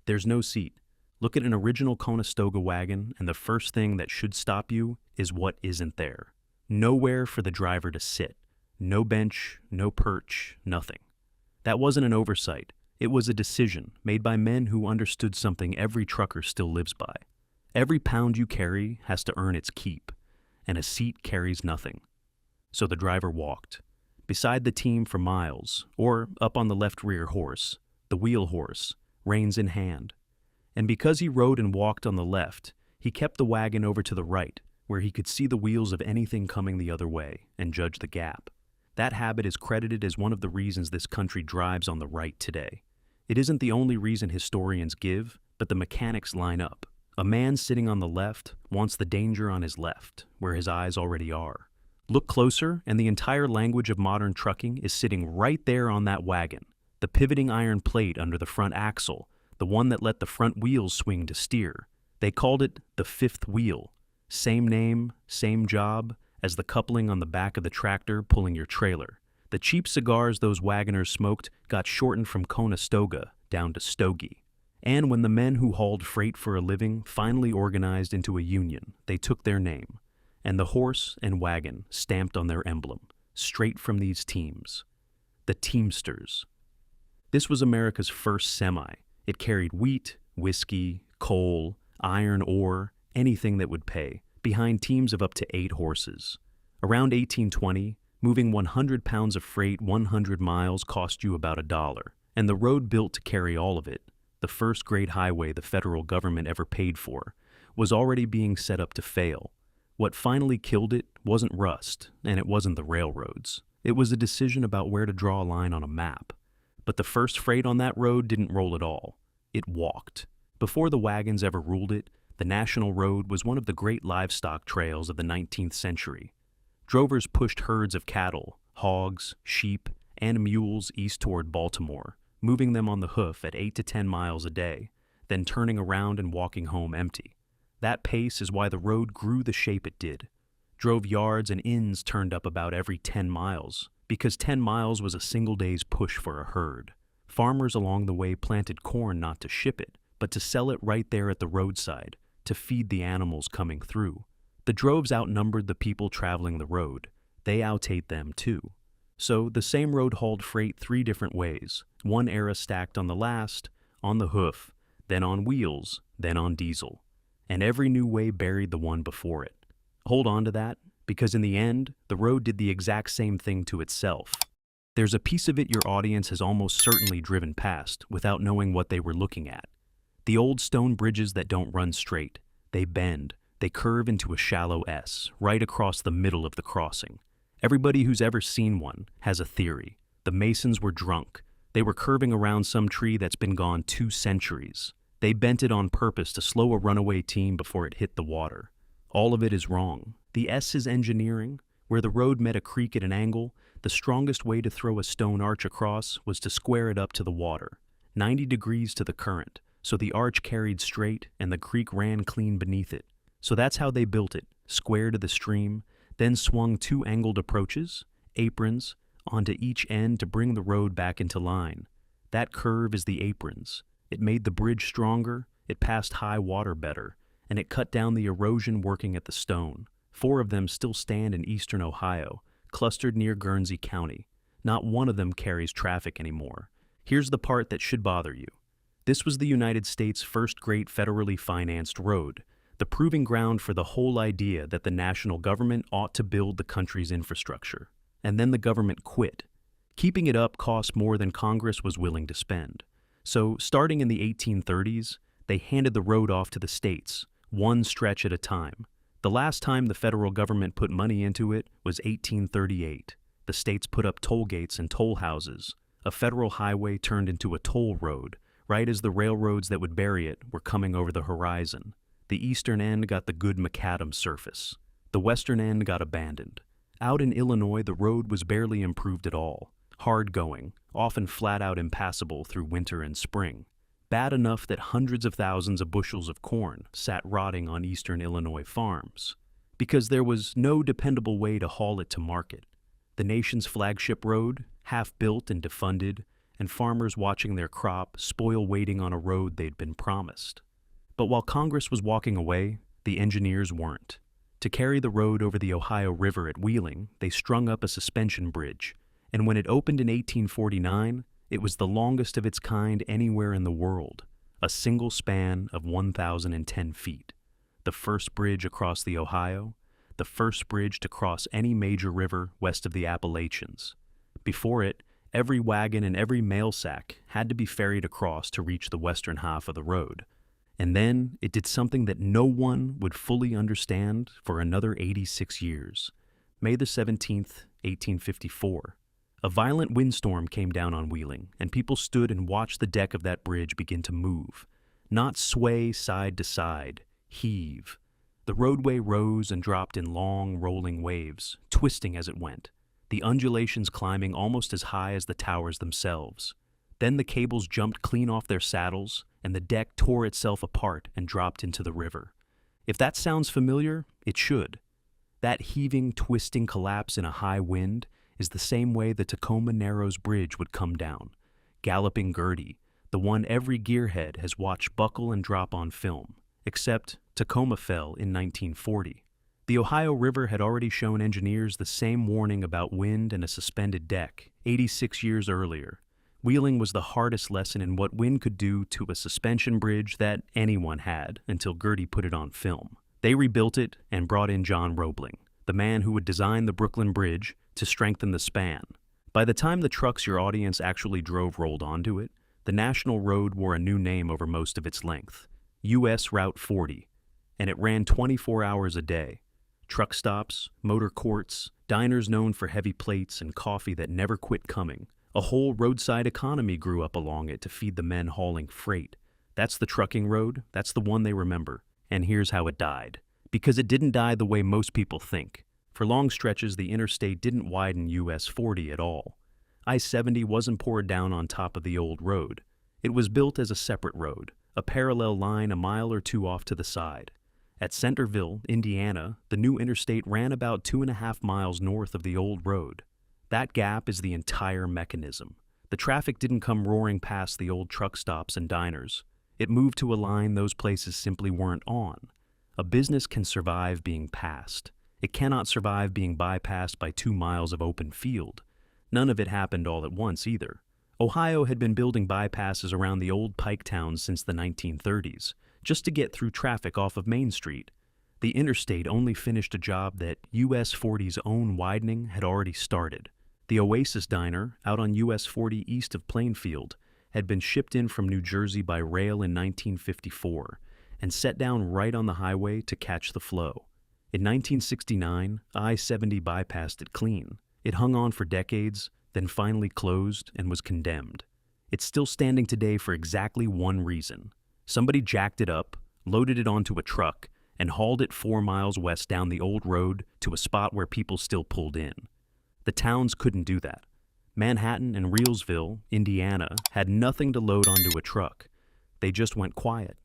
There's no seat. Look at an original Conestoga wagon, and the first thing that should stop you is what isn't there. Nowhere for the driver to sit. No bench, no perch, nothing. That wasn't an oversight. It was a decision made by men who understood something every trucker still lives by. Every pound you carry has to earn its keep, and a seat carries nothing. So the driver walked, beside the team for miles, or up on the left rear horse, the wheel horse, reins in hand. And because he rode and walked on the left, he kept the wagon over to the right, where he could see the wheels of anything coming the other way and judge the gap. That habit is credited as one of the reasons this country drives on the right today. It isn't the only reason historians give, but the mechanics line up. A man sitting on the left wants the danger on his left, where his eyes already are. Look closer, and the entire language of modern trucking is sitting right there on that wagon. The pivoting iron plate under the front axle, the one that let the front wheels swing to steer. They called it the fifth wheel. Same name, same job as the coupling on the back of the tractor pulling your trailer. The cheap cigars those wagoners smoked got shortened from Conestoga down to Stogie. And when the men who hauled freight for a living finally organized into a union, they took their name, and the horse and wagon stamped on their emblem, straight from these teams. The Teamsters. This was America's first semi. It carried wheat, whiskey, coal, iron ore, anything that would pay, behind teams of up to 8 horses. Around 1820, moving 100 pounds of freight 100 miles cost you about $1, and the road built to carry all of it, the first great highway the federal government ever paid for, was already being set up to fail. What finally killed it wasn't rust, and it wasn't the railroads. It was a decision about where to draw a line on a map. But the first freight on that road didn't roll at all. It walked. Before the wagons ever ruled it, the National Road was one of the great livestock trails of the 19th century. Drovers pushed herds of cattle, hogs, sheep, and mules east toward Baltimore, moving them on the hoof at 8 to 10 miles a day, then turning around and walking home empty. That pace is why the road grew the shape it did. Drove yards and inns turned up about every 10 miles, because 10 miles was a single day's push for a herd. Farmers along the way planted corn not to ship it, but to sell it right there at the roadside, to feed the animals coming through. The droves outnumbered the people traveling the road. They outate them too. So the same road hauled freight 3 different ways, one era stacked on the last, on the hoof, then on wheels, then on diesel. And every new way buried the one before it. Hold on to that, because in the end, the road did the exact same thing to itself. There's a piece of it your audience has almost certainly driven past without knowing what they were looking at. The old stone bridges that don't run straight. They bend. They curve into a shallow S, right across the middle of the crossing. Everybody who's ever seen one has a theory. The masons were drunk. They were curving around some tree that's been gone 2 centuries. They bent it on purpose to slow a runaway team before it hit the water. All of it is wrong. The S is engineering. Where the road met a creek at an angle, the strongest way to throw a stone arch across was to square it up to the water, 90 degrees to the current, so the arch carried straight and the creek ran clean beneath it. So that's how they built it, square to the stream, then swung 2 angled approaches, aprons, onto each end to bring the road back into line. That curve is the aprons. It made the bridge stronger, it passed high water better, and it cut down the erosion working at the stone. 4 of them still stand in eastern Ohio, clustered near Guernsey County. Not one of them carries traffic anymore. Here's the part that should bother you. This was the United States' first great federally financed road, the proving ground for the whole idea that the national government ought to build the country's infrastructure. And then the government quit. Keeping it up cost more than Congress was willing to spend. So, starting in the 1830s, they handed the road off to the states, one stretch at a time. The last time the federal government put money into it was 1838. The states put up toll gates and toll houses. A federal highway turned into a toll road, right as the railroads that would bury it were coming over the horizon. The eastern end got the good macadam surface. The western end got abandoned. Out in Illinois, the road was barely improved at all. Hard going, often flat out impassable through winter and spring. Bad enough that hundreds of thousands of bushels of corn sat rotting on eastern Illinois farms, because there was no dependable way to haul it to market. The nation's flagship road, half built and defunded, and farmers watching their crop spoil waiting on a road they'd been promised. But while Congress was walking away, the engineers weren't. To carry the road over the Ohio River at Wheeling, they strung up a suspension bridge, and when it opened in 1849, it was the longest of its kind anywhere in the world, a single span of 1,010 feet. The first bridge across the Ohio, the first bridge to cross any major river west of the Appalachians. Before it, every wagon and every mail sack had to be ferried across to reach the western half of the road. And then it did something that no one would fully understand for another 86 years. May the 17th, 1854. A violent windstorm came down on Wheeling, and people stood and watched the deck of that bridge begin to move. Not sway side to side, heave. The roadway rose and dropped in long, rolling waves, twisting as it went, the undulations climbing almost as high as the towers themselves. Then the cables jumped clean off their saddles, and the deck tore itself apart and dropped into the river. If that sounds familiar, it should. That heaving, twisting collapse in a high wind is the same way the Tacoma Narrows Bridge would come down. Galloping Gertie, the one every gearhead has watched buckle and drop on film, except Tacoma fell in 1940. The Ohio River had already shown engineers the same warning about wind and a suspended deck 86 years earlier. Wheeling was the hardest lesson in what wind could do to a suspension bridge that anyone had until Gertie put it on film. They rebuilt it and brought in John Roebling, the man who would design the Brooklyn Bridge to strengthen the span. By the time the trucks your audience actually drove rolled onto it, the national road wore a new name over most of its length, U.S. Route 40, and it ran 24 hours a day. Truck stops, motor courts, diners known for heavy plates and coffee that never quit coming. A whole roadside economy grew up along it to feed the men hauling freight. That's the trucking road, that's the one they remember. And here's how it died. Because it didn't die the way most people think. For long stretches, the interstate didn't widen US 40 at all. I-70 wasn't poured down on top of the old road. It was built as a separate road, a parallel line a mile or two off to the side. At Centerville, Indiana, the new interstate ran about 2.5 miles north of the old road. That gap is the entire mechanism. The traffic didn't come roaring past the old truck stops and diners. It moved to a line those places simply weren't on. A business can survive being passed. It cannot survive being bypassed by 2 miles of open field. None of it happened all at once either. Ohio had been building bypasses around the old pike towns since the 1930s, just to get through traffic off of Main Street. The interstate only finished a job that US 40's own widening had already started. The Oasis Diner, out on US 40 east of Plainfield, had been shipped in from New Jersey by rail in 1954 and set down right on the highway to catch the flow. In 1969, I-70 bypassed it clean. It hung on for decades, then finally closed and was condemned. It's still standing today for exactly one reason. Somebody jacked it up, loaded it onto a truck, and hauled it 4 miles west down the old road to a spot where people still pulled in. The towns couldn't do that. Manhattan and Reelsville, Indiana, had nothing to load onto a truck. They just went quiet.